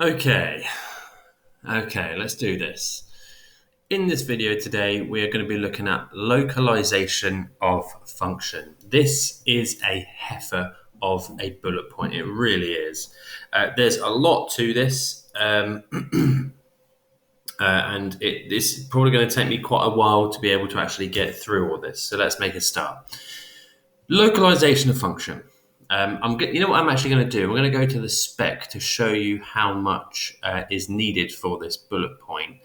Okay, let's do this. In this video today, we are going to be looking at localization of function. This is a heifer of a bullet point. It really is. There's a lot to this, and it's probably going to take me quite a while to be able to actually get through all this. So let's make a start. Localization of function. You know what I'm actually going to do? I'm going to go to the spec to show you how much is needed for this bullet point.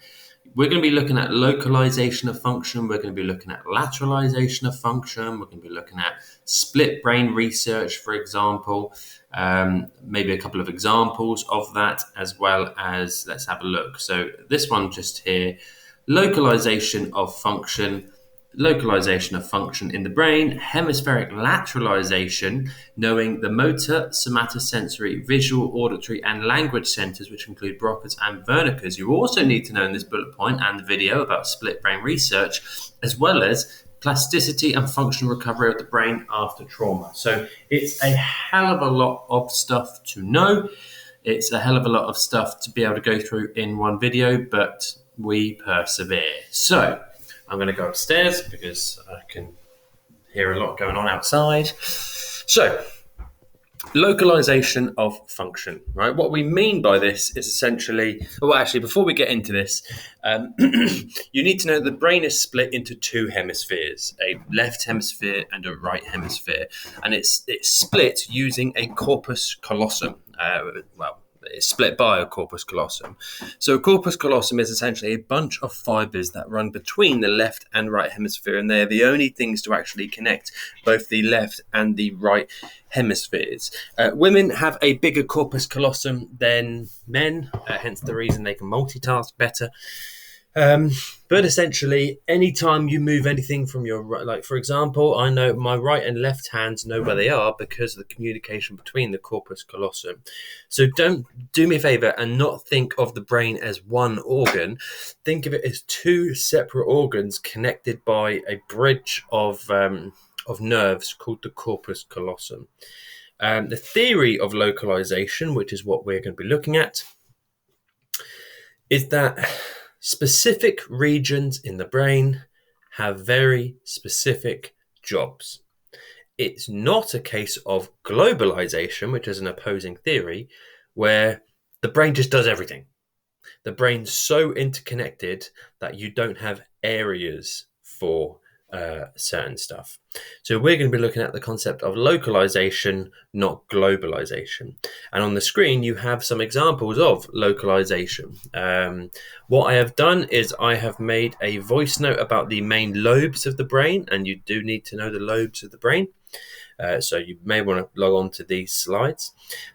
We're going to be looking at localization of function. We're going to be looking at lateralization of function. We're going to be looking at split brain research, for example. Maybe a couple of examples of that, as well as let's have a look. So this one just here, localization of function. Localization of function in the brain, hemispheric lateralisation, knowing the motor, somatosensory, visual, auditory, and language centres, which include Broca's and Wernicke's. You also need to know in this bullet point and the video about split brain research, as well as plasticity and functional recovery of the brain after trauma. So it's a hell of a lot of stuff to know. It's a hell of a lot of stuff to be able to go through in one video, but we persevere. So I'm going to go upstairs because I can hear a lot going on outside. So, localization of function, right? What we mean by this is essentially, well, actually, before we get into this, you need to know the brain is split into two hemispheres, a left hemisphere and a right hemisphere, and it's split using a corpus callosum. It's split by a corpus callosum. So a corpus callosum is essentially a bunch of fibers that run between the left and right hemisphere, and they're the only things to actually connect both the left and the right hemispheres. Women have a bigger corpus callosum than men, hence the reason they can multitask better. But essentially, anytime you move anything from your right, like for example, I know my right and left hands know where they are because of the communication between the corpus callosum. So don't do me a favor and not think of the brain as one organ. Think of it as two separate organs connected by a bridge of nerves called the corpus callosum. The theory of localization, which is what we're going to be looking at, is that specific regions in the brain have very specific jobs. It's not a case of globalization, which is an opposing theory, where the brain just does everything. The brain's so interconnected that you don't have areas for certain stuff. So we're going to be looking at the concept of localization, not globalization. And on the screen, you have some examples of localization. What I have done is I have made a voice note about the main lobes of the brain, and you do need to know the lobes of the brain. So you may want to log on to these slides.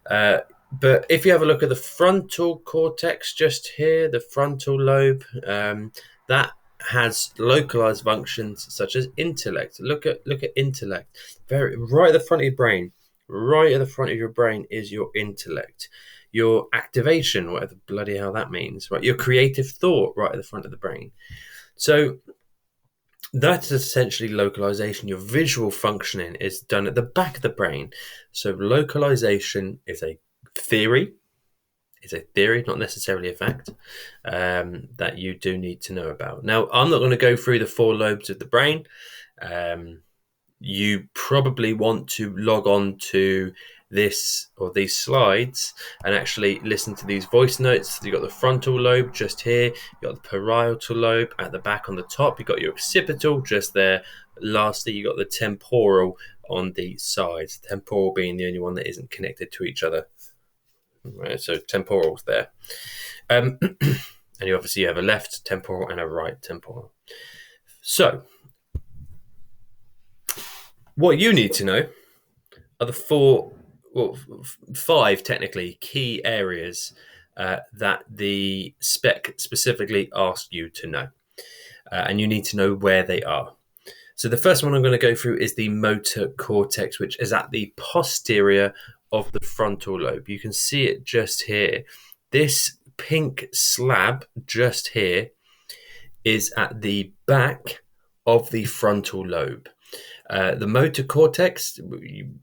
But if you have a look at the frontal cortex just here, the frontal lobe, that has localized functions such as intellect. Look at intellect. Right at the front of your brain. Right at the front of your brain is your intellect. Your activation, whatever bloody hell that means, right? Your creative thought right at the front of the brain. So that's essentially localization. Your visual functioning is done at the back of the brain. So localization is a theory. It's a theory, not necessarily a fact, that you do need to know about. Now, I'm not going to go through the four lobes of the brain. You probably want to log on to this or these slides and actually listen to these voice notes. You've got the frontal lobe just here. You've got the parietal lobe at the back on the top. You've got your occipital just there. Lastly, you've got the temporal on the sides. Temporal being the only one that isn't connected to each other. Right, so temporal's there. And you obviously have a left temporal and a right temporal. So what you need to know are the five technically key areas that the spec specifically asks you to know. And you need to know where they are. So the first one I'm going to go through is the motor cortex, which is at the posterior of the frontal lobe. You can see it just here. This pink slab just here is at the back of the frontal lobe. The motor cortex,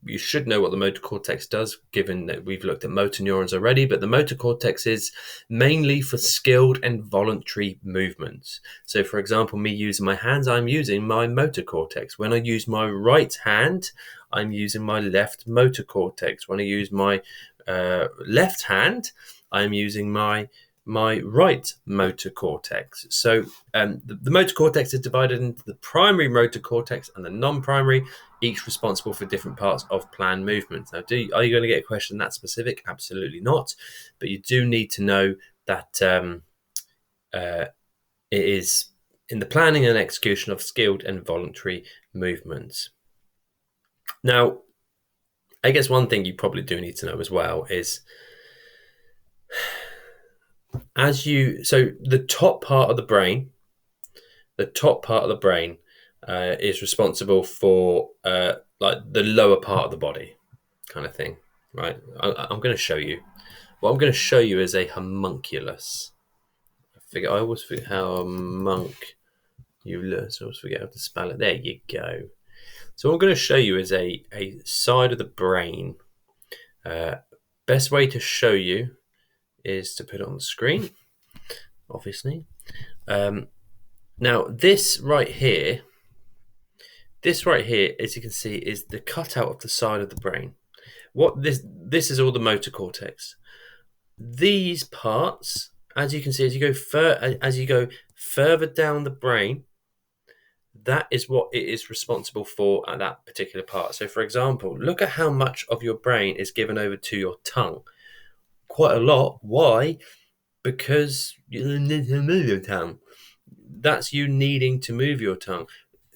you should know what the motor cortex does, given that we've looked at motor neurons already, but the motor cortex is mainly for skilled and voluntary movements. So, for example, me using my hands, I'm using my motor cortex. When I use my right hand, I'm using my left motor cortex. When I use my left hand, I'm using my right motor cortex. So the motor cortex is divided into the primary motor cortex and the non-primary, each responsible for different parts of planned movements. Now, are you going to get a question that specific? Absolutely not. But you do need to know that it is in the planning and execution of skilled and voluntary movements. Now, I guess one thing you probably do need to know as well is the top part of the brain is responsible for like the lower part of the body kind of thing, right? I'm going to show you. What I'm going to show you is a homunculus. I always forget how homunculus. I always forget how to spell it. There you go. So what I'm going to show you is a side of the brain. Best way to show you is to put it on the screen, obviously. Now, this right here, as you can see, is the cutout of the side of the brain. What this is all the motor cortex. These parts, as you can see, as you go further down the brain, that is what it is responsible for at that particular part. So, for example, look at how much of your brain is given over to your tongue. Quite a lot. Why? Because you need to move your tongue. That's you needing to move your tongue.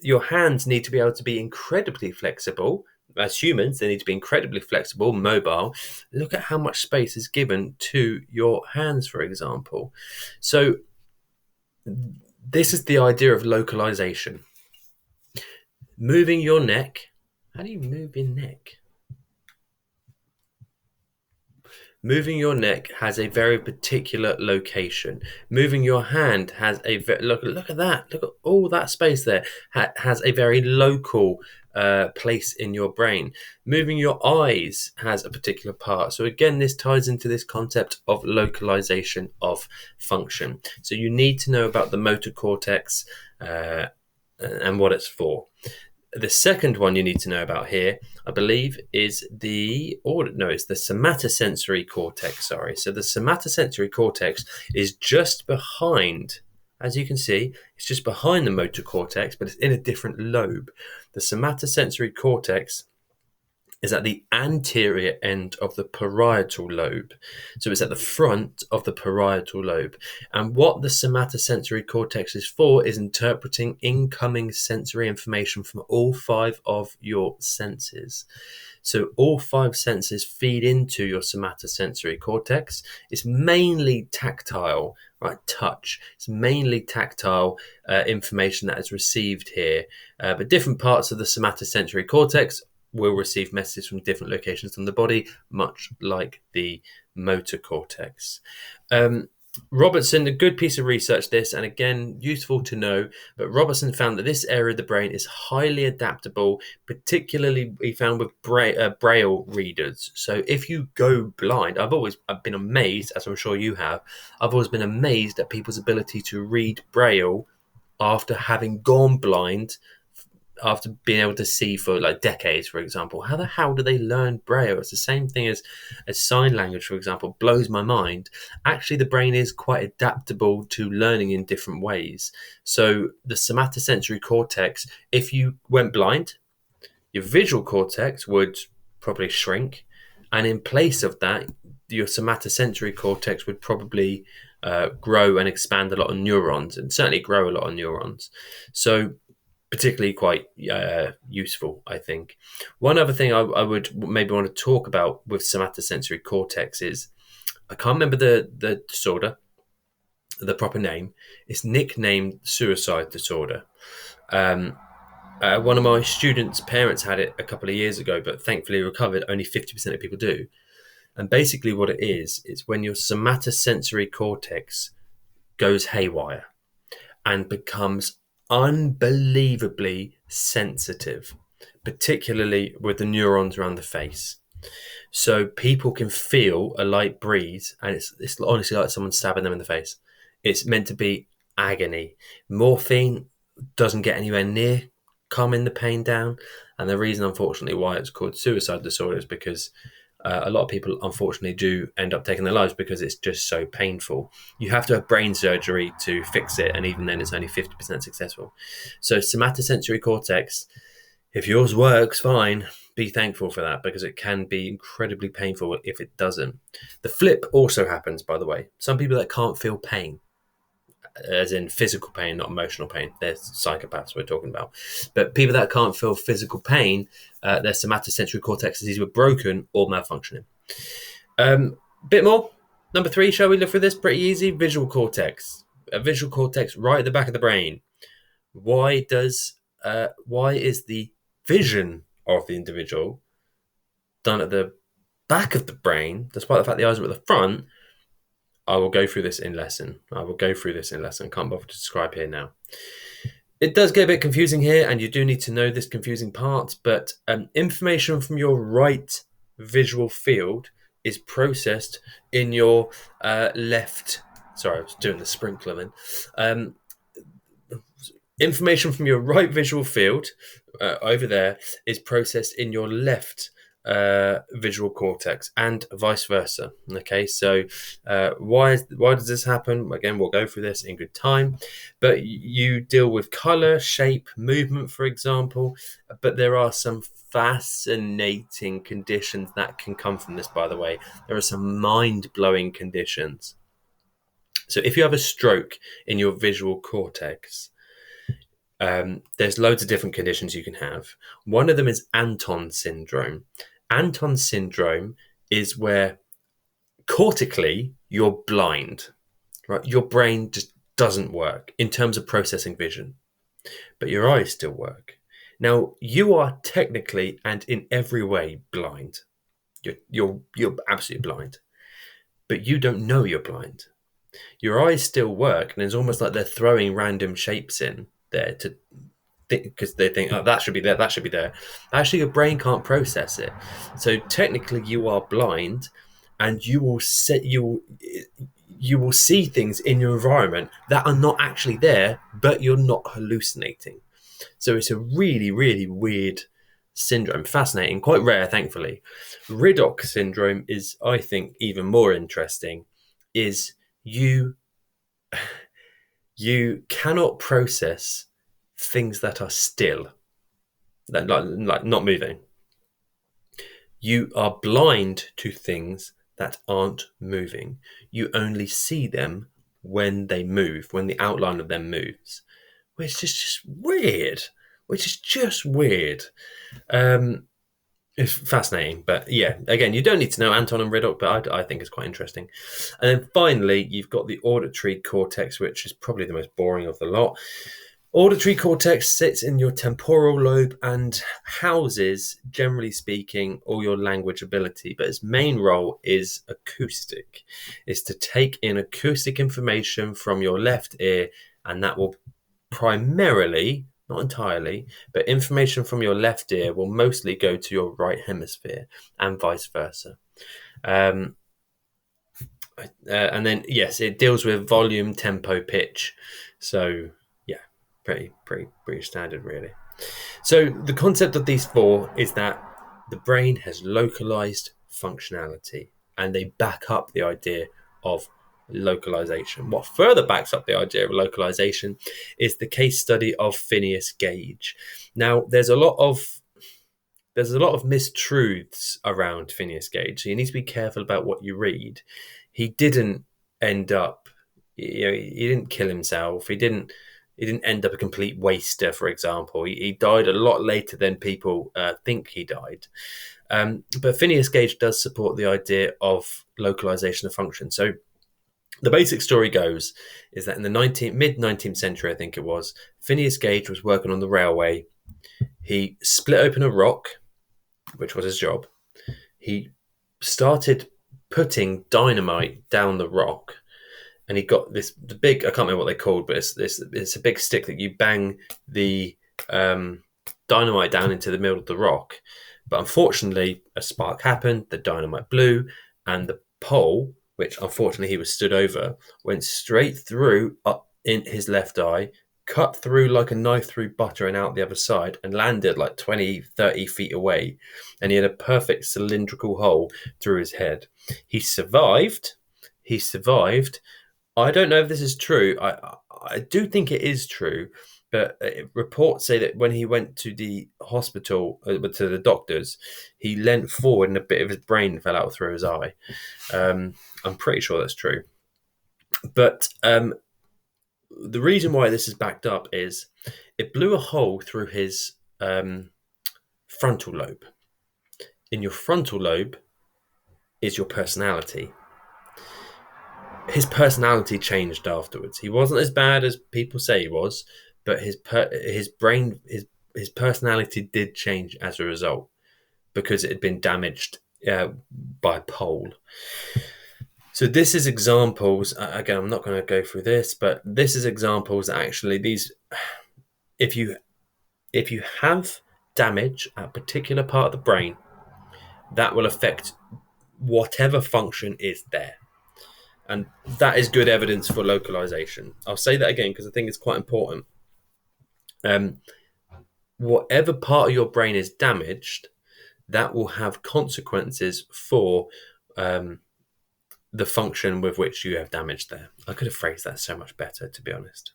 Your hands need to be able to be incredibly flexible. As humans, they need to be incredibly flexible, mobile. Look at how much space is given to your hands, for example. So this is the idea of localization. Moving your neck. How do you move your neck? Moving your neck has a very particular location. Moving your hand has a look at that. Look at all that space there. Has a very local place in your brain. Moving your eyes has a particular part. So again, this ties into this concept of localization of function. So you need to know about the motor cortex and what it's for. The second one you need to know about here, I believe, is it's the somatosensory cortex. Sorry. So the somatosensory cortex is just behind, as you can see, it's just behind the motor cortex, but it's in a different lobe. The somatosensory cortex is at the anterior end of the parietal lobe. So it's at the front of the parietal lobe. And what the somatosensory cortex is for is interpreting incoming sensory information from all 5 of your senses. So all 5 senses feed into your somatosensory cortex. It's mainly tactile, right? Touch. It's mainly tactile information that is received here. But different parts of the somatosensory cortex will receive messages from different locations on the body, much like the motor cortex. Robertson, a good piece of research this, and again, useful to know, but Robertson found that this area of the brain is highly adaptable, particularly he found with Braille readers. So if you go blind, I've been amazed, as I'm sure you have, I've always been amazed at people's ability to read Braille after having gone blind, after being able to see for like decades, for example. How the hell do they learn Braille? It's the same thing as sign language, for example. Blows my mind. Actually, the brain is quite adaptable to learning in different ways. So the somatosensory cortex, if you went blind, your visual cortex would probably shrink, and in place of that, your somatosensory cortex would probably grow and expand a lot of neurons, and certainly grow a lot of neurons. So particularly quite useful, I think. One other thing I would maybe want to talk about with somatosensory cortex is, I can't remember the disorder, the proper name. It's nicknamed suicide disorder. One of my students' parents had it a couple of years ago, but thankfully recovered. Only 50% of people do. And basically what it is when your somatosensory cortex goes haywire and becomes unbelievably sensitive. particularly with the neurons around the face. So people can feel a light breeze, and it's honestly like someone stabbing them in the face. It's meant to be agony. Morphine doesn't get anywhere near calming the pain down, and the reason, unfortunately, why it's called suicide disorder is because a lot of people, unfortunately, do end up taking their lives because it's just so painful. You have to have brain surgery to fix it, and even then, it's only 50% successful. So somatosensory cortex, if yours works, fine. Be thankful for that, because it can be incredibly painful if it doesn't. The flip also happens, by the way. Some people that can't feel pain, as in physical pain, not emotional pain, they're psychopaths we're talking about. But people that can't feel physical pain, their somatosensory cortex is either broken or malfunctioning. Bit more. Number 3, shall we look through this? Pretty easy. Visual cortex. A visual cortex right at the back of the brain. Why is the vision of the individual done at the back of the brain, despite the fact the eyes are at the front? I will go through this in lesson. Can't bother to describe here now. It does get a bit confusing here, and you do need to know this confusing part, but information from your right visual field is processed in your left. Sorry, I was doing the sprinkler then. Information from your right visual field over there is processed in your left visual cortex, and vice versa. Okay, so why does this happen? Again, we'll go through this in good time, but you deal with color, shape, movement, for example, but there are some fascinating conditions that can come from this, by the way. There are some mind-blowing conditions. So if you have a stroke in your visual cortex, there's loads of different conditions you can have. One of them is Anton syndrome. Anton syndrome is where cortically you're blind, right? Your brain just doesn't work in terms of processing vision, but your eyes still work. Now, you are technically and in every way blind. You're absolutely blind, but you don't know you're blind. Your eyes still work, and it's almost like they're throwing random shapes in there to because they think, oh, that should be there, that should be there. Actually, your brain can't process it. So technically, you are blind, and you will see things in your environment that are not actually there, but you're not hallucinating. So it's a really, really weird syndrome. Fascinating, quite rare, thankfully. Redox syndrome is, I think, even more interesting. Is you cannot process things that are still, like not moving. You are blind to things that aren't moving. You only see them when they move, when the outline of them moves, which is just weird. It's fascinating, but yeah, again, you don't need to know Anton and Redox, but I think it's quite interesting. And then finally, you've got the auditory cortex, which is probably the most boring of the lot. Auditory cortex sits in your temporal lobe and houses, generally speaking, all your language ability, but its main role is acoustic. It's to take in acoustic information from your left ear, and that will primarily, not entirely, but information from your left ear will mostly go to your right hemisphere and vice versa. And then, yes, it deals with volume, tempo, pitch. So, yeah, pretty standard, really. So the concept of these 4 is that the brain has localized functionality, and they back up the idea of localization. What further backs up the idea of localization is the case study of Phineas Gage. Now, there's a lot of mistruths around Phineas Gage, so you need to be careful about what you read. He didn't end up, he didn't kill himself. He didn't end up a complete waster, for example. He died a lot later than people think he died. But Phineas Gage does support the idea of localization of function. So the basic story goes is that in the mid-19th century, I think it was, Phineas Gage was working on the railway. He split open a rock, which was his job. He started putting dynamite down the rock, and he got the big, I can't remember what they're called, but it's a big stick that you bang the dynamite down into the middle of the rock. But unfortunately, a spark happened, the dynamite blew, and the pole, which unfortunately he was stood over, went straight through up in his left eye, cut through like a knife through butter and out the other side, and landed like 20, 30 feet away. And he had a perfect cylindrical hole through his head. He survived. He survived. I don't know if this is true. I do think it is true, but reports say that when he went to the hospital, to the doctors, he leant forward and a bit of his brain fell out through his eye. I'm pretty sure that's true. But the reason why this is backed up is it blew a hole through his frontal lobe. In your frontal lobe is your personality. His personality changed afterwards. He wasn't as bad as people say he was, but his personality did change as a result because it had been damaged by pole. So this is examples. Again, I'm not going to go through this, but this is examples that actually these. If you have damage at a particular part of the brain, that will affect whatever function is there. And that is good evidence for localization. I'll say that again because I think it's quite important. Whatever part of your brain is damaged, that will have consequences for the function with which you have damage there. I could have phrased that so much better, to be honest.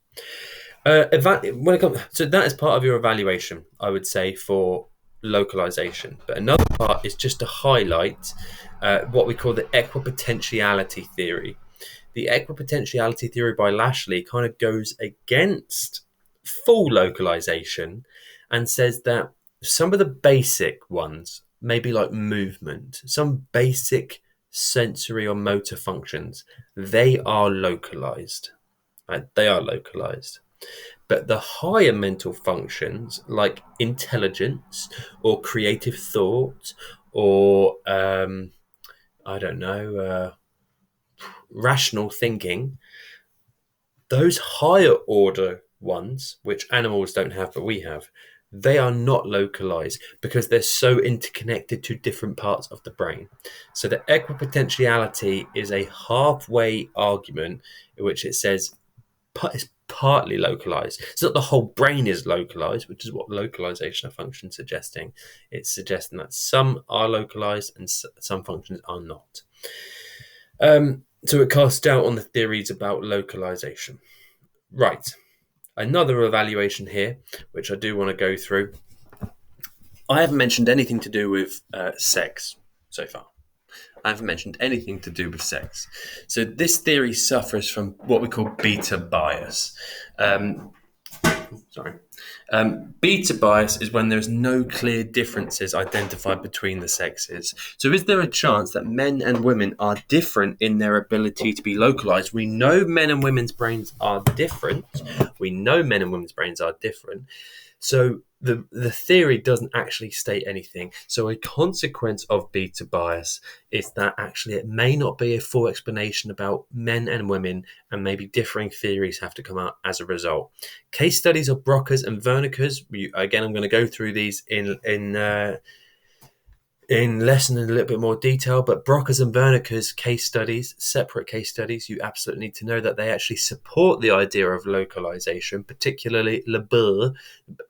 So that is part of your evaluation, I would say, for localization. But another part is just to highlight what we call the equipotentiality theory. The equipotentiality theory by Lashley kind of goes against full localization and says that some of the basic ones, maybe like movement, some basic sensory or motor functions, they are localized. Right? They are localized. But the higher mental functions like intelligence or creative thought or rational thinking, those higher order ones, which animals don't have but we have, they are not localized because they're so interconnected to different parts of the brain. So the equipotentiality is a halfway argument in which it says it's partly localized. It's not the whole brain is localized, which is what localization of function is suggesting. It's suggesting that some are localized and some functions are not. So it casts doubt on the theories about localization. Right. Another evaluation here, which I do want to go through. I haven't mentioned anything to do with sex so far. I haven't mentioned anything to do with sex. So this theory suffers from what we call beta bias. Beta bias is when there's no clear differences identified between the sexes. So is there a chance that men and women are different in their ability to be localized? We know men and women's brains are different. So the theory doesn't actually state anything. So a consequence of beta bias is that actually it may not be a full explanation about men and women, and maybe differing theories have to come out as a result. Case studies of Broca's and Wernicke's. Again, I'm going to go through these in lesson in a little bit more detail, but Broca's and Wernicke's case studies, separate case studies, you absolutely need to know that they actually support the idea of localization, particularly Lebel,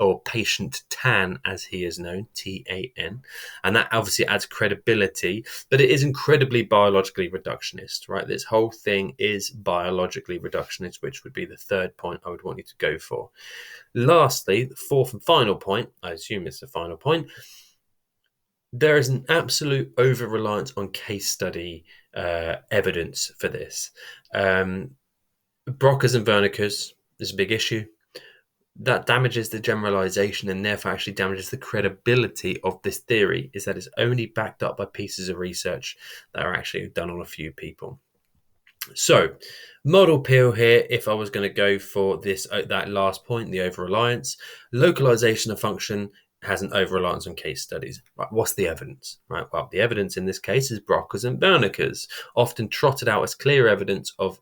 or patient Tan, as he is known, Tan, and that obviously adds credibility, but it is incredibly biologically reductionist, right? This whole thing is biologically reductionist, which would be the third point I would want you to go for. Lastly, the fourth and final point, I assume it's the final point, there is an absolute over-reliance on case study evidence for this. Broca's and Wernicke's is a big issue. That damages the generalization and therefore actually damages the credibility of this theory, is that it's only backed up by pieces of research that are actually done on a few people. So, model peel here, if I was going to go for this, that last point, the over-reliance, localization of function has an over-reliance on case studies. Right, what's the evidence? Right, well, the evidence in this case is Broca's and Wernicke's, often trotted out as clear evidence of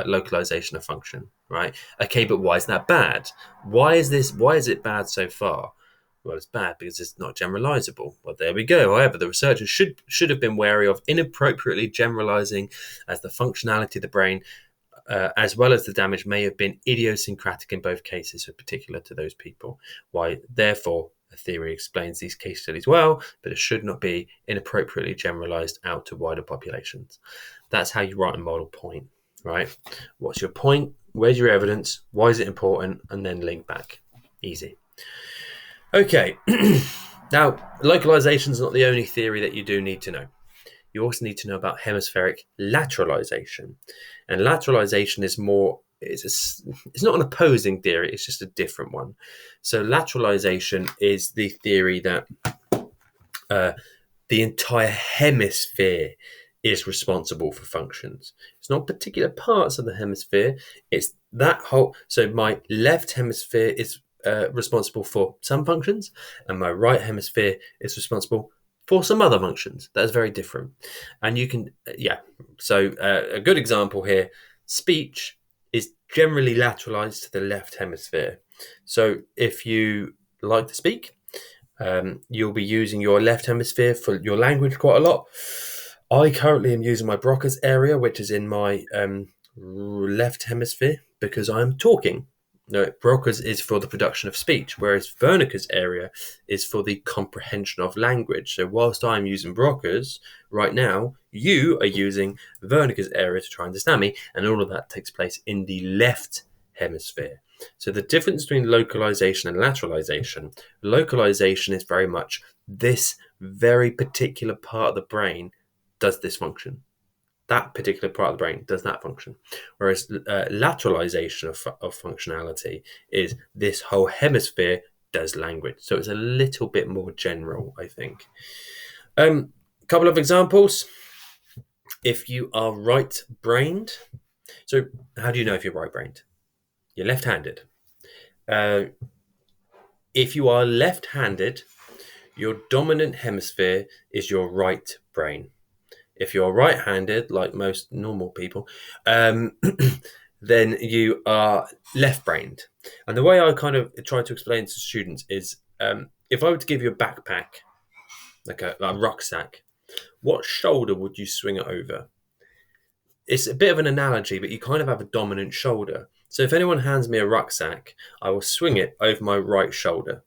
localization of function. Right, okay, but why is that bad? Why is it bad so far? Well, it's bad because it's not generalizable. Well, there we go. However, the researchers should have been wary of inappropriately generalizing, as the functionality of the brain, as well as the damage, may have been idiosyncratic in both cases, so particular to those people. Why, therefore, the theory explains these case studies well, but it should not be inappropriately generalized out to wider populations. That's how you write a model point, right? What's your point? Where's your evidence? Why is it important? And then link back. Easy. Okay. Now, localization is not the only theory that you do need to know. You also need to know about hemispheric lateralisation. And lateralisation is more, it's not an opposing theory, it's just a different one. So lateralisation is the theory that the entire hemisphere is responsible for functions. It's not particular parts of the hemisphere, it's that whole. So my left hemisphere is responsible for some functions, and my right hemisphere is responsible for some other functions. That's very different. And you can, so a good example here, speech is generally lateralized to the left hemisphere. So if you like to speak, you'll be using your left hemisphere for your language quite a lot. I currently am using my Broca's area, which is in my left hemisphere, because I'm talking. No, Broca's is for the production of speech, whereas Wernicke's area is for the comprehension of language. So whilst I'm using Broca's right now, you are using Wernicke's area to try and understand me, and all of that takes place in the left hemisphere. So the difference between localization and lateralization, localization is very much this very particular part of the brain does this function. That particular part of the brain does that function. Whereas lateralization of functionality is this whole hemisphere does language. So it's a little bit more general, I think. Couple of examples. If you are right-brained, so how do you know if you're right-brained? You're left-handed. If you are left-handed, your dominant hemisphere is your right brain. If you're right-handed, like most normal people, then you are left-brained. And the way I kind of try to explain to students is, if I were to give you a backpack, like a rucksack, what shoulder would you swing it over? It's a bit of an analogy, but you kind of have a dominant shoulder. So if anyone hands me a rucksack, I will swing it over my right shoulder.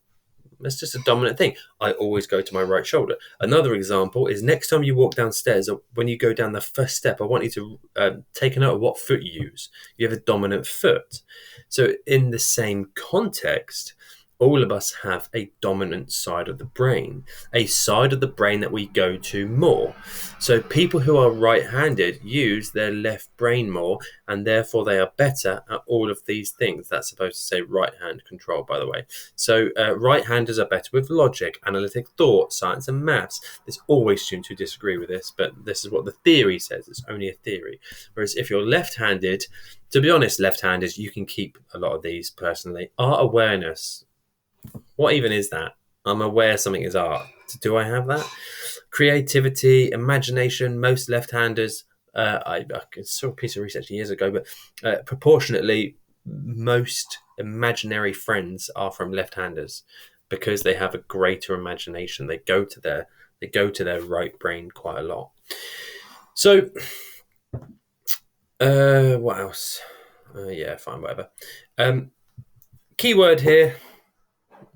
That's just a dominant thing. I always go to my right shoulder. Another example is next time you walk downstairs, or when you go down the first step, I want you to take a note of what foot you use. You have a dominant foot. So in the same context, all of us have a dominant side of the brain, a side of the brain that we go to more. So people who are right-handed use their left brain more, and therefore they are better at all of these things. That's supposed to say right-hand control, by the way. So right-handers are better with logic, analytic thought, science and maths. There's always students who disagree with this, but this is what the theory says. It's only a theory. Whereas if you're left-handed, to be honest, left-handers, you can keep a lot of these personally. Art awareness. What even is that? I'm aware something is art. Do I have that? Creativity, imagination. Most left-handers, I saw a piece of research years ago, but proportionately, most imaginary friends are from left-handers because they have a greater imagination. They go to their right brain quite a lot. So, what else? Fine, whatever. Keyword here.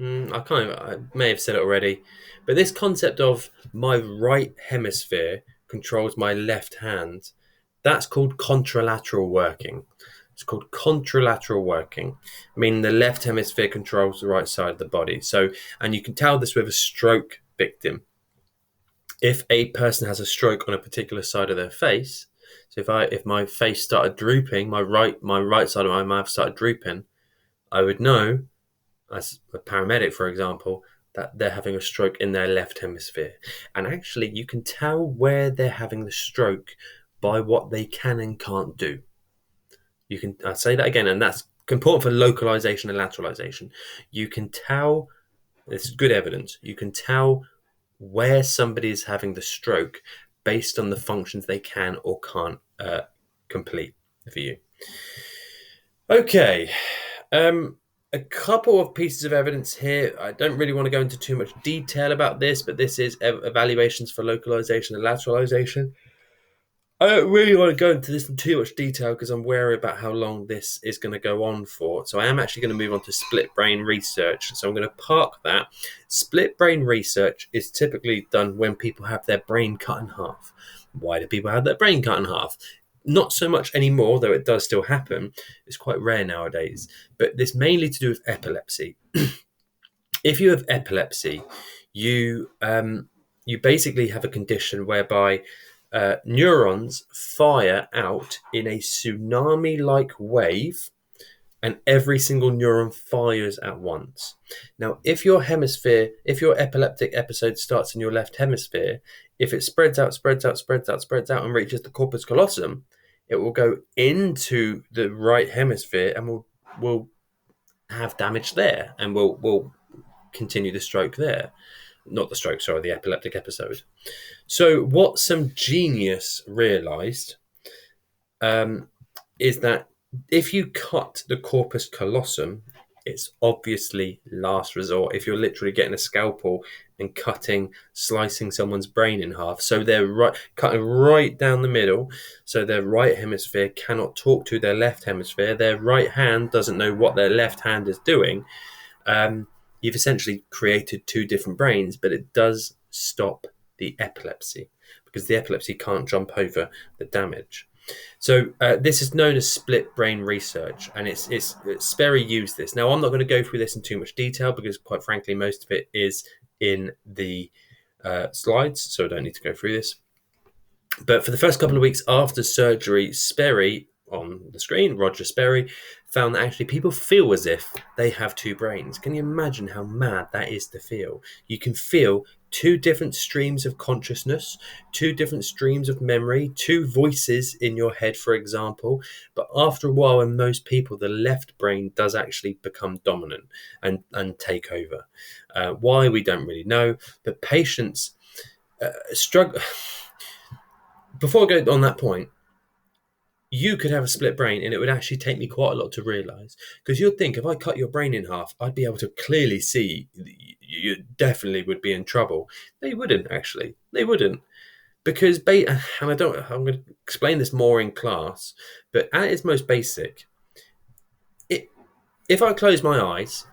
I may have said it already, but this concept of my right hemisphere controls my left hand, that's called contralateral working. It's called contralateral working, meaning the left hemisphere controls the right side of the body. So, and you can tell this with a stroke victim. If a person has a stroke on a particular side of their face, so if my face started drooping, my right side of my mouth started drooping, I would know, as a paramedic, for example, that they're having a stroke in their left hemisphere. And actually, you can tell where they're having the stroke by what they can and can't do. I'll say that again, and that's important for localization and lateralization. You can tell, it's good evidence, you can tell where somebody is having the stroke based on the functions they can or can't complete for you. Okay. a couple of pieces of evidence here. I don't really want to go into too much detail about this, but this is evaluations for localization and lateralization. I don't really want to go into this in too much detail because I'm wary about how long this is going to go on for. So I am actually going to move on to split brain research. So I'm going to park that. Split brain research is typically done when people have their brain cut in half. Why do people have their brain cut in half? Not so much anymore, though it does still happen. It's quite rare nowadays. But this mainly to do with epilepsy. If you have epilepsy, you basically have a condition whereby neurons fire out in a tsunami-like wave, and every single neuron fires at once. Now, if your epileptic episode starts in your left hemisphere, if it spreads out, and reaches the corpus callosum, it will go into the right hemisphere and will have damage there, and will continue the stroke there. Not the stroke, sorry, the epileptic episode. So what some genius realised is that if you cut the corpus callosum, it's obviously last resort. If you're literally getting a scalpel and slicing someone's brain in half, so they're cutting right down the middle, so their right hemisphere cannot talk to their left hemisphere, their right hand doesn't know what their left hand is doing, you've essentially created two different brains, but it does stop the epilepsy because the epilepsy can't jump over the damage. So this is known as split brain research, and it's Sperry used this. Now, I'm not going to go through this in too much detail because, quite frankly, most of it is in the slides, so I don't need to go through this. But for the first couple of weeks after surgery, Sperry, on the screen, Roger Sperry, found that actually people feel as if they have two brains. Can you imagine how mad that is to feel? You can feel two different streams of consciousness, two different streams of memory, two voices in your head, for example. But after a while, in most people, the left brain does actually become dominant and take over. Why, we don't really know. But patients struggle. Before I go on that point, you could have a split brain and it would actually take me quite a lot to realise. Because you'd think if I cut your brain in half, I'd be able to clearly see you definitely would be in trouble. They wouldn't, actually. They wouldn't. Because, and I'm going to explain this more in class, but at its most basic, if I close my eyes,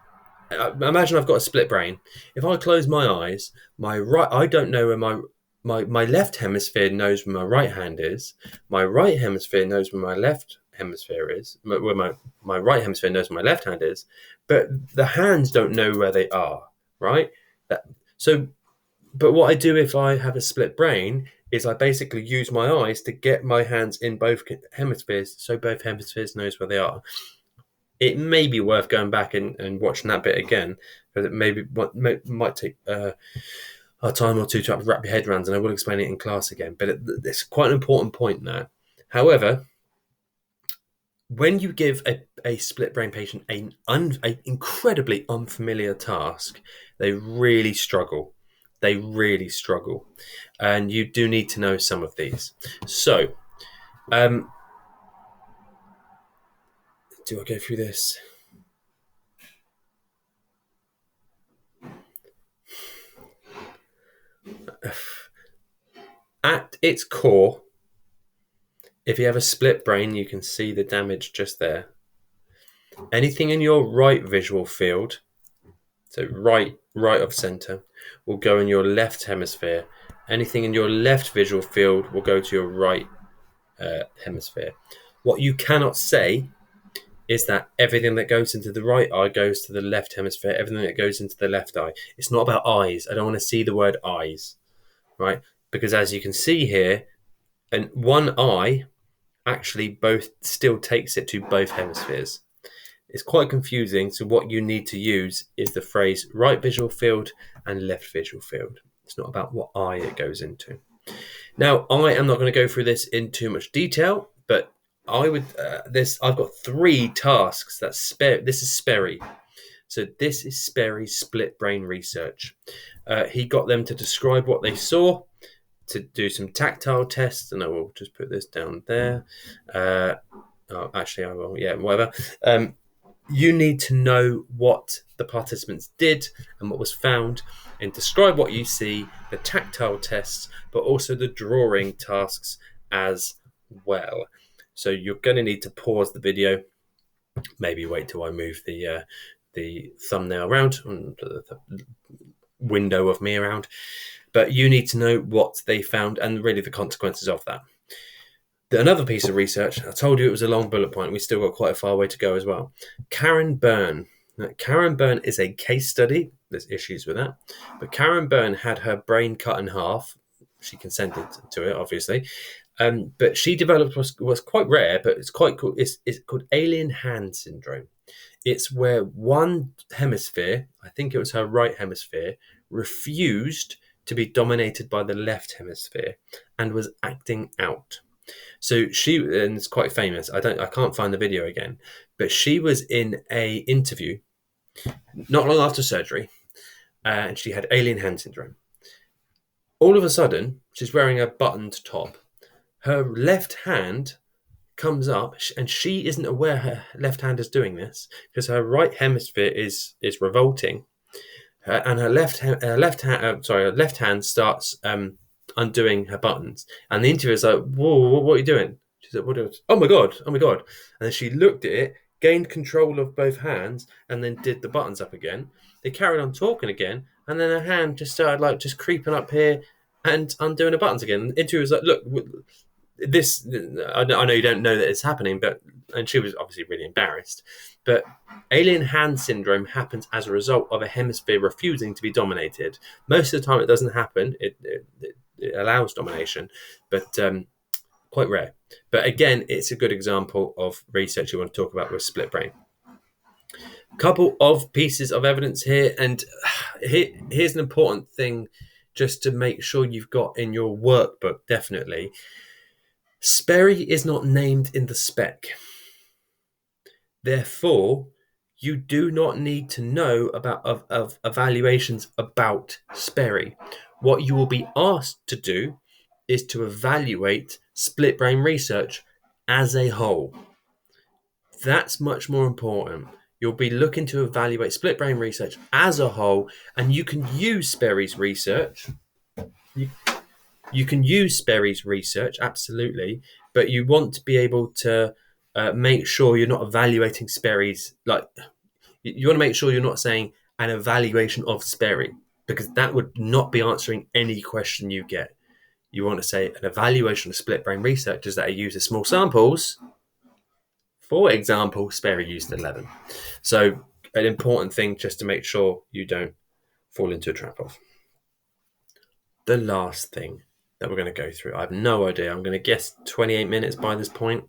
imagine I've got a split brain. If I close my eyes, I don't know where my left hemisphere knows where my right hand is. My right hemisphere knows where my left hemisphere is. Where my right hemisphere knows where my left hand is. But the hands don't know where they are, right? But what I do if I have a split brain is I basically use my eyes to get my hands in both hemispheres, so both hemispheres knows where they are. It may be worth going back and watching that bit again, because it might take a time or two to wrap your head around, and I will explain it in class again. But it's quite an important point now. However, when you give a split brain patient an incredibly unfamiliar task, they really struggle. And you do need to know some of these. So, do I go through this? At its core, if you have a split brain, you can see the damage just there. Anything in your right visual field, so right of center, will go in your left hemisphere. Anything in your left visual field will go to your right hemisphere. What you cannot say is that everything that goes into the right eye goes to the left hemisphere, everything that goes into the left eye. It's not about eyes. I don't want to see the word eyes, right? Because as you can see here, and one eye actually both still takes it to both hemispheres. It's quite confusing, so what you need to use is the phrase right visual field and left visual field. It's not about what eye it goes into. Now, I am not going to go through this in too much detail, but I've got three tasks. This is Sperry. So this is Sperry's split brain research. He got them to describe what they saw, to do some tactile tests, and I will just put this down there. Actually, I will. Yeah, whatever. You need to know what the participants did and what was found, and describe what you see, the tactile tests, but also the drawing tasks as well. So you're going to need to pause the video, maybe wait till I move the thumbnail around, the window of me around, but you need to know what they found and really the consequences of that. Another piece of research, I told you it was a long bullet point. We still got quite a far way to go as well. Karen Byrne. Now, Karen Byrne is a case study. There's issues with that. But Karen Byrne had her brain cut in half. She consented to it, obviously. But she developed what's quite rare, but it's quite cool. It's called alien hand syndrome. It's where one hemisphere, I think it was her right hemisphere, refused to be dominated by the left hemisphere and was acting out. So she, and it's quite famous. I can't find the video again, but she was in a interview not long after surgery, and she had alien hand syndrome. All of a sudden, she's wearing a buttoned top. Her left hand comes up, and she isn't aware her left hand is doing this because her right hemisphere is revolting, and her left hand starts undoing her buttons, and the interviewer's like, "Whoa, what are you doing?" She said, oh my god!" And then she looked at it, gained control of both hands, and then did the buttons up again. They carried on talking again, and then her hand just started just creeping up here and undoing the buttons again. And the interviewer's like, "Look, this, I know you don't know that it's happening," and she was obviously really embarrassed. But alien hand syndrome happens as a result of a hemisphere refusing to be dominated. Most of the time, it doesn't happen. It allows domination, but quite rare. But again, it's a good example of research you want to talk about with split brain. Couple of pieces of evidence here, and here's an important thing just to make sure you've got in your workbook, definitely. Sperry is not named in the spec. Therefore, you do not need to know about of evaluations about Sperry. What you will be asked to do is to evaluate split brain research as a whole. That's much more important. You'll be looking to evaluate split brain research as a whole, and you can use Sperry's research. You can use Sperry's research, absolutely, but you want to be able to make sure you're not evaluating Sperry's, you want to make sure you're not saying an evaluation of Sperry, because that would not be answering any question you get. You want to say an evaluation of split brain researchers that are using small samples. For example, Sperry used 11. So an important thing just to make sure you don't fall into a trap of. The last thing that we're going to go through, I have no idea. I'm going to guess 28 minutes by this point.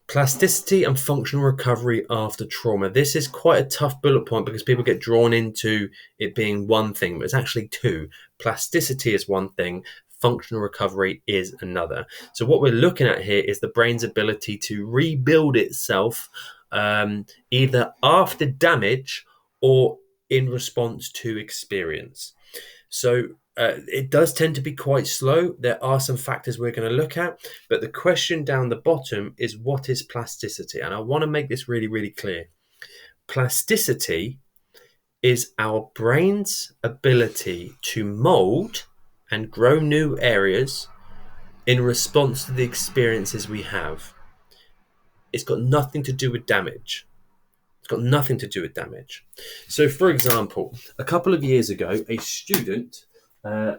Plasticity and functional recovery after trauma. This is quite a tough bullet point because people get drawn into it being one thing, but it's actually two. Plasticity is one thing. Functional recovery is another. So what we're looking at here is the brain's ability to rebuild itself either after damage or in response to experience. So it does tend to be quite slow. There are some factors we're going to look at, but the question down the bottom is, what is plasticity? And I want to make this really, really clear. Plasticity is our brain's ability to mold and grow new areas in response to the experiences we have. It's got nothing to do with damage. It's got nothing to do with damage. So, for example, a couple of years ago, a student, I'm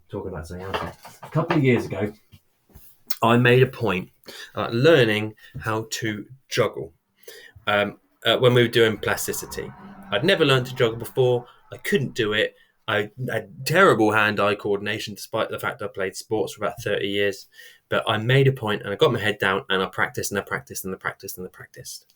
talking about something else. A couple of years ago, I made a point learning how to juggle when we were doing plasticity. I'd never learned to juggle before. I couldn't do it. I had terrible hand-eye coordination, despite the fact I played sports for about 30 years. But I made a point, and I got my head down, and I practiced, and I practiced, and I practiced, and I practiced.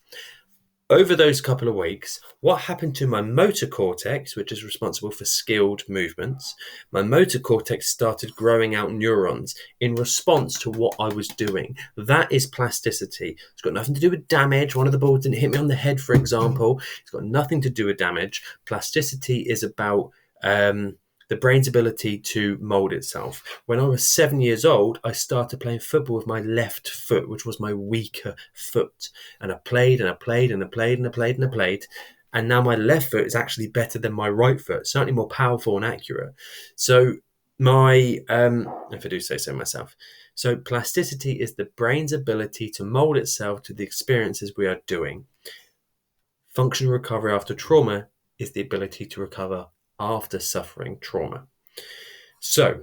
Over those couple of weeks, what happened to my motor cortex, which is responsible for skilled movements, my motor cortex started growing out neurons in response to what I was doing. That is plasticity. It's got nothing to do with damage. One of the balls didn't hit me on the head, for example. It's got nothing to do with damage. Plasticity is about the brain's ability to mold itself. When I was 7 years old, I started playing football with my left foot, which was my weaker foot. And I played and I played and I played and I played and I played. And now my left foot is actually better than my right foot, certainly more powerful and accurate. So if I do say so myself. So plasticity is the brain's ability to mold itself to the experiences we are doing. Functional recovery after trauma is the ability to recover after suffering trauma. So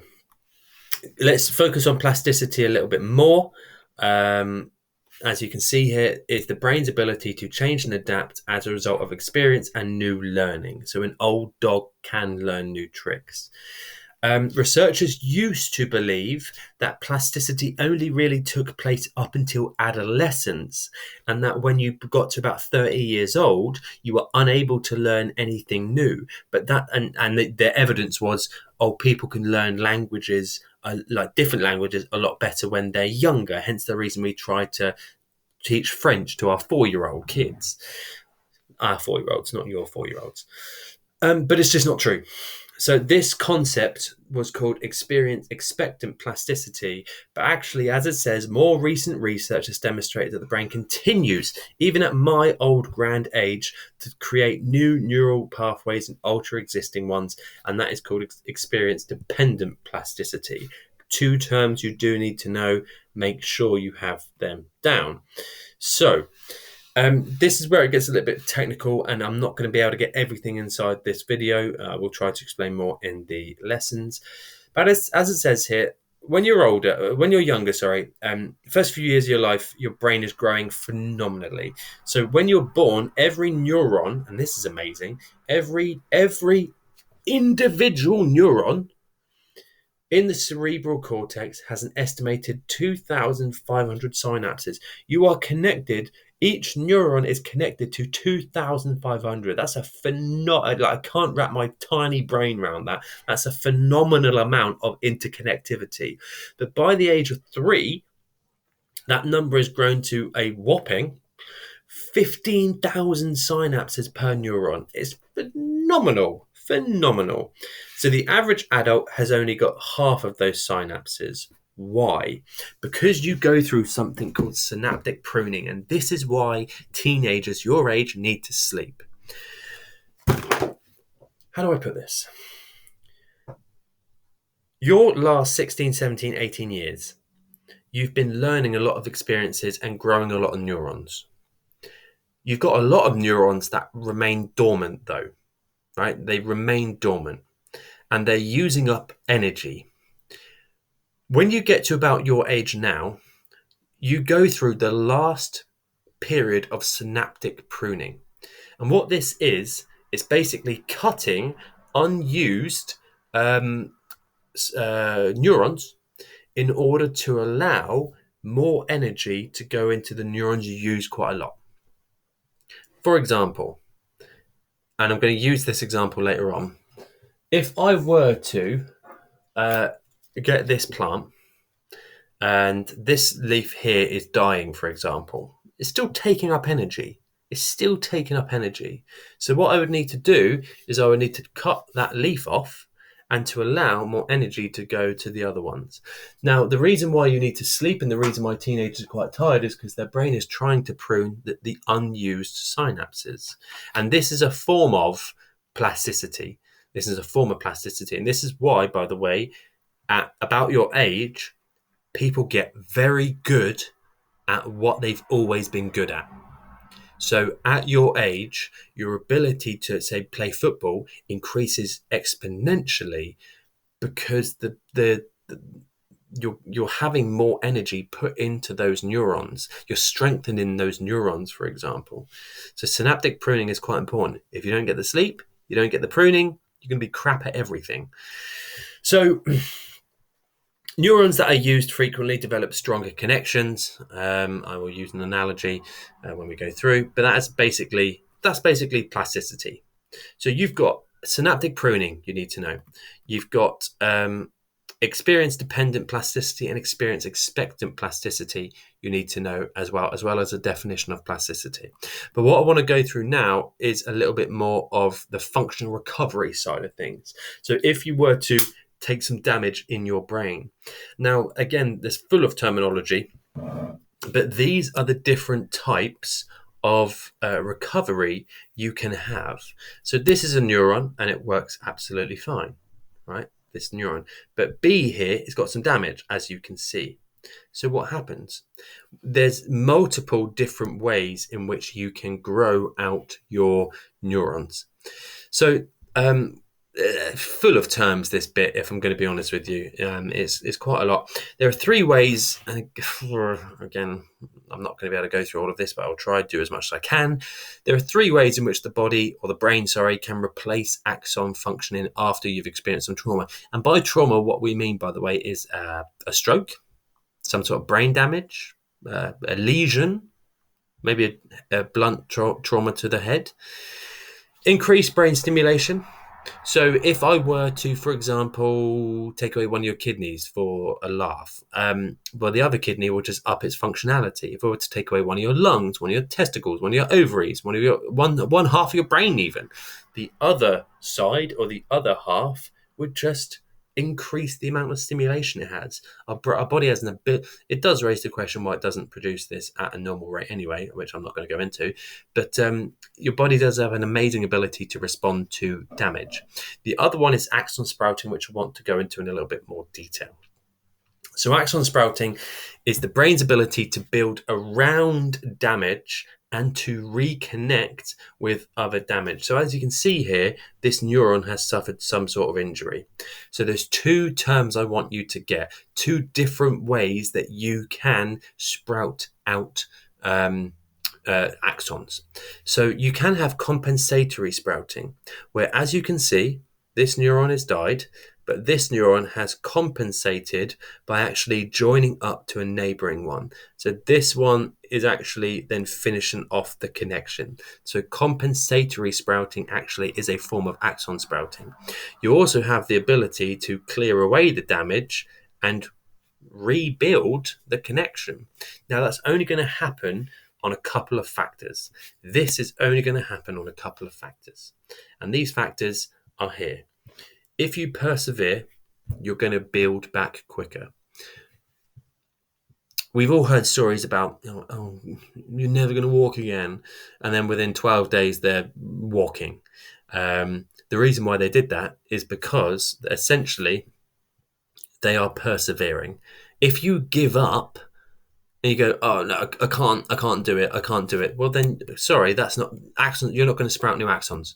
let's focus on plasticity a little bit more. As you can see here, is the brain's ability to change and adapt as a result of experience and new learning. So an old dog can learn new tricks. Researchers used to believe that plasticity only really took place up until adolescence, and that when you got to about 30 years old, you were unable to learn anything new. But that and the evidence was, people can learn languages, like different languages, a lot better when they're younger. Hence the reason we try to teach French to our 4-year-old kids. Our 4-year-olds, not your 4-year-olds. But it's just not true. So this concept was called experience expectant plasticity, but actually, as it says, more recent research has demonstrated that the brain continues, even at my old grand age, to create new neural pathways and alter existing ones, and that is called experience dependent plasticity. 2 terms you do need to know. Make sure you have them down. So this is where it gets a little bit technical, and I'm not going to be able to get everything inside this video. We'll try to explain more in the lessons. But as it says here, when you're younger, first few years of your life, your brain is growing phenomenally. So when you're born, every neuron, and this is amazing, every individual neuron in the cerebral cortex has an estimated 2,500 synapses. You are connected. Each neuron is connected to 2,500. That's a phenomenal. I can't wrap my tiny brain around that. That's a phenomenal amount of interconnectivity. But by the age of 3, that number has grown to a whopping 15,000 synapses per neuron. It's phenomenal. So the average adult has only got half of those synapses. Why? Because you go through something called synaptic pruning, and this is why teenagers your age need to sleep. How do I put this? Your last 16, 17, 18 years, you've been learning a lot of experiences and growing a lot of neurons. You've got a lot of neurons that remain dormant though, right? They remain dormant and they're using up energy. When you get to about your age now, you go through the last period of synaptic pruning. And what this is basically cutting unused neurons in order to allow more energy to go into the neurons you use quite a lot. For example, and I'm going to use this example later on, if I were to get this plant and this leaf here is dying, for example, it's still taking up energy. So what I would need to do is I would need to cut that leaf off and to allow more energy to go to the other ones. Now, the reason why you need to sleep and the reason why teenagers are quite tired is because their brain is trying to prune the unused synapses. And this is a form of plasticity. And this is why, by the way, at about your age, people get very good at what they've always been good at. So at your age, your ability to, say, play football increases exponentially because you're having more energy put into those neurons. You're strengthening those neurons, for example. So synaptic pruning is quite important. If you don't get the sleep, you don't get the pruning, you're going to be crap at everything. So neurons that are used frequently develop stronger connections. I will use an analogy when we go through, but that's basically plasticity. So you've got synaptic pruning, you need to know. You've got Experience-dependent plasticity and experience-expectant plasticity you need to know as well as a definition of plasticity. But what I want to go through now is a little bit more of the functional recovery side of things. So if you were to take some damage in your brain. Now, again, this full of terminology, but these are the different types of recovery you can have. So this is a neuron and it works absolutely fine, right? This neuron. But B here has got some damage, as you can see. So what happens? There's multiple different ways in which you can grow out your neurons. So full of terms, this bit, if I'm going to be honest with you. It's quite a lot. There are three ways, and again, I'm not going to be able to go through all of this, but I'll try to do as much as I can. There are three ways in which the body, or the brain, can replace axon functioning after you've experienced some trauma. And by trauma, what we mean, by the way, is a stroke, some sort of brain damage, a lesion, maybe a blunt trauma to the head, increased brain stimulation. So if I were to, for example, take away one of your kidneys for a laugh, well, the other kidney will just up its functionality. If I were to take away one of your lungs, one of your testicles, one of your ovaries, one half of your brain even, the other side or the other half would just increase the amount of stimulation it has. Our body has an ability. It does raise the question why it doesn't produce this at a normal rate anyway, which I'm not going to go into. But your body does have an amazing ability to respond to damage. The other one is axon sprouting, which I want to go into in a little bit more detail. So axon sprouting is the brain's ability to build around damage and to reconnect with other damage. So as you can see here, this neuron has suffered some sort of injury. So there's two terms I want you to get, two different ways that you can sprout out axons. So you can have compensatory sprouting, where, as you can see, this neuron has died, but this neuron has compensated by actually joining up to a neighboring one. So this one is actually then finishing off the connection. So compensatory sprouting actually is a form of axon sprouting. You also have the ability to clear away the damage and rebuild the connection. Now, that's only going to happen on a couple of factors. This is only going to happen on a couple of factors. And these factors are here. If you persevere, you're going to build back quicker. We've all heard stories about, oh, you're never going to walk again. And then within 12 days, they're walking. The reason why they did that is because essentially they are persevering. If you give up and you go, oh, no, I can't do it. Well, then, sorry, that's not axons. You're not going to sprout new axons.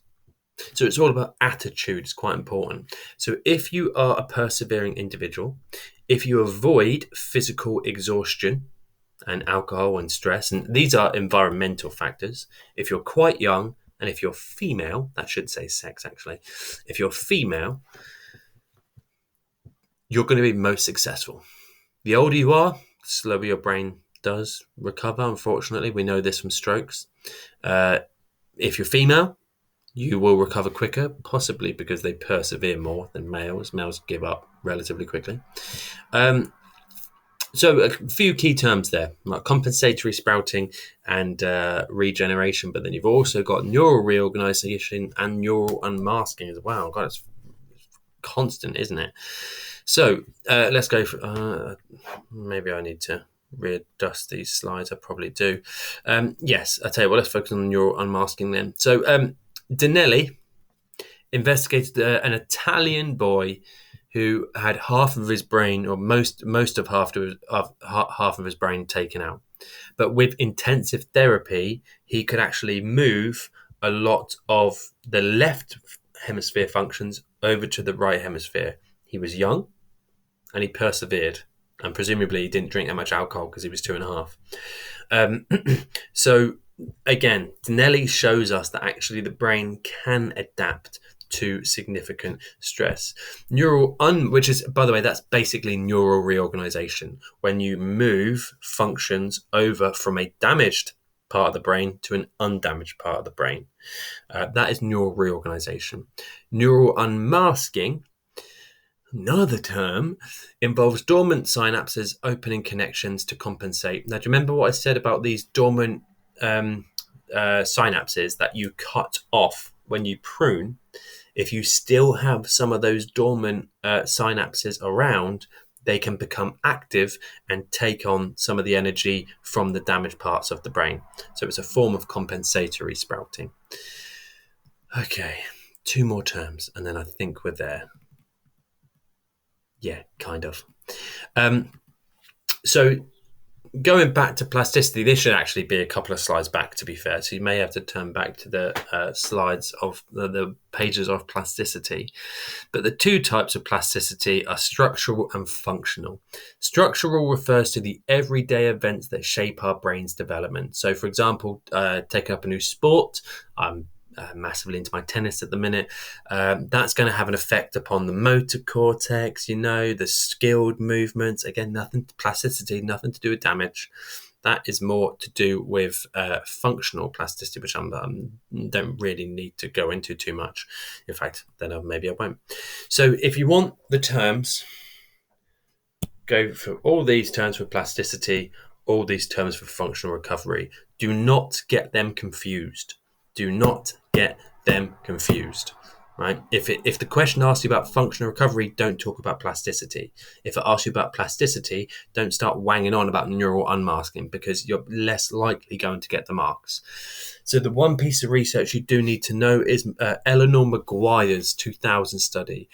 So it's all about attitude. It's quite important. So if you are a persevering individual, if you avoid physical exhaustion and alcohol and stress, and these are environmental factors, if you're quite young and if you're female, that should say sex actually, if you're female, you're going to be most successful. The older you are, the slower your brain does recover. Unfortunately, we know this from strokes. If you're female, you will recover quicker, possibly because they persevere more than males. Males give up relatively quickly. So a few key terms there, like compensatory sprouting and regeneration. But then you've also got neural reorganization and neural unmasking as well. God, it's constant, isn't it? So let's go for, maybe I need to readjust these slides. I probably do. Yes, I tell you what, let's focus on neural unmasking then. So Danelli investigated an Italian boy who had half of his brain, or most of half of his brain taken out. But with intensive therapy, he could actually move a lot of the left hemisphere functions over to the right hemisphere. He was young and he persevered, and presumably he didn't drink that much alcohol because he was 2.5. So again, Danelli shows us that actually the brain can adapt to significant stress. Which is, by the way, that's basically neural reorganization, when you move functions over from a damaged part of the brain to an undamaged part of the brain. That is neural reorganization. Neural unmasking, Another term involves dormant synapses opening connections to compensate. Now, do you remember what I said about these dormant synapses that you cut off when you prune? If you still have some of those dormant synapses around, they can become active and take on some of the energy from the damaged parts of the brain. So it's a form of compensatory sprouting. Okay, 2 more terms, and then I think we're there. Yeah, kind of. So going back to plasticity, this should actually be a couple of slides back, to be fair. So you may have to turn back to the slides of the pages of plasticity. But the 2 types of plasticity are structural and functional. Structural refers to the everyday events that shape our brain's development. So, for example, taking up a new sport, I'm massively into my tennis at the minute. That's going to have an effect upon the motor cortex, the skilled movements. Again, plasticity, nothing to do with damage. That is more to do with functional plasticity, which I don't really need to go into too much. In fact, then maybe I won't. So if you want the terms, go for all these terms for plasticity, all these terms for functional recovery. Do not get them confused. Do not get them confused, right? If the question asks you about functional recovery, don't talk about plasticity. If it asks you about plasticity, don't start wanging on about neural unmasking, because you're less likely going to get the marks. So the one piece of research you do need to know is Eleanor Maguire's 2000 study.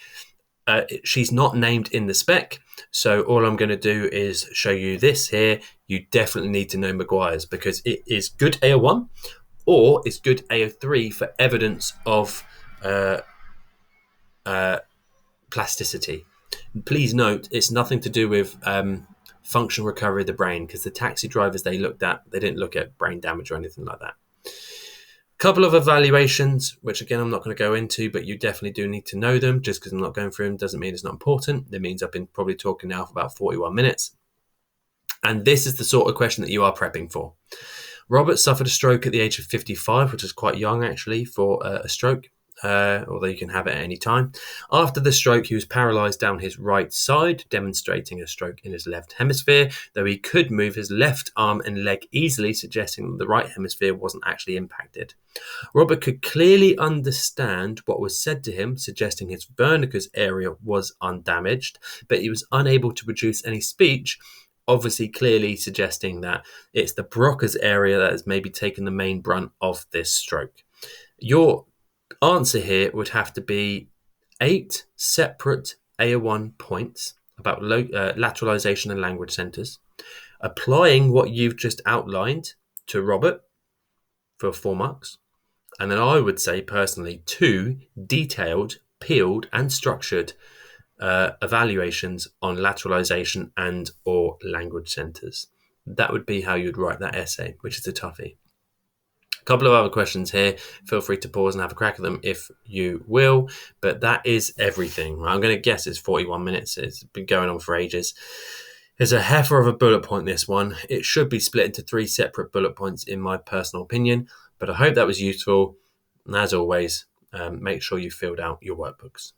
She's not named in the spec, so all I'm going to do is show you this here. You definitely need to know Maguire's, because it is good AO1 or it's good AO3 for evidence of plasticity. Please note, it's nothing to do with functional recovery of the brain, because the taxi drivers they looked at, they didn't look at brain damage or anything like that. Couple of evaluations, which again I'm not going to go into, but you definitely do need to know them. Just because I'm not going through them doesn't mean it's not important. It means I've been probably talking now for about 41 minutes. And this is the sort of question that you are prepping for. Robert suffered a stroke at the age of 55, which is quite young actually for a stroke, although you can have it at any time. After the stroke, he was paralysed down his right side, demonstrating a stroke in his left hemisphere, though he could move his left arm and leg easily, suggesting that the right hemisphere wasn't actually impacted. Robert could clearly understand what was said to him, suggesting his Wernicke's area was undamaged, but he was unable to produce any speech, obviously clearly suggesting that it's the Broca's area that has maybe taken the main brunt of this stroke. Your answer here would have to be 8 separate AO1 points about lateralisation and language centres, applying what you've just outlined to Robert for 4 marks, and then I would say personally 2 detailed, peeled and structured evaluations on lateralisation and or language centres. That would be how you'd write that essay, which is a toughie. A couple of other questions here. Feel free to pause and have a crack at them if you will, but that is everything. I'm going to guess it's 41 minutes. It's been going on for ages. There's a heifer of a bullet point, this one. It should be split into 3 separate bullet points in my personal opinion, but I hope that was useful. And as always, make sure you filled out your workbooks.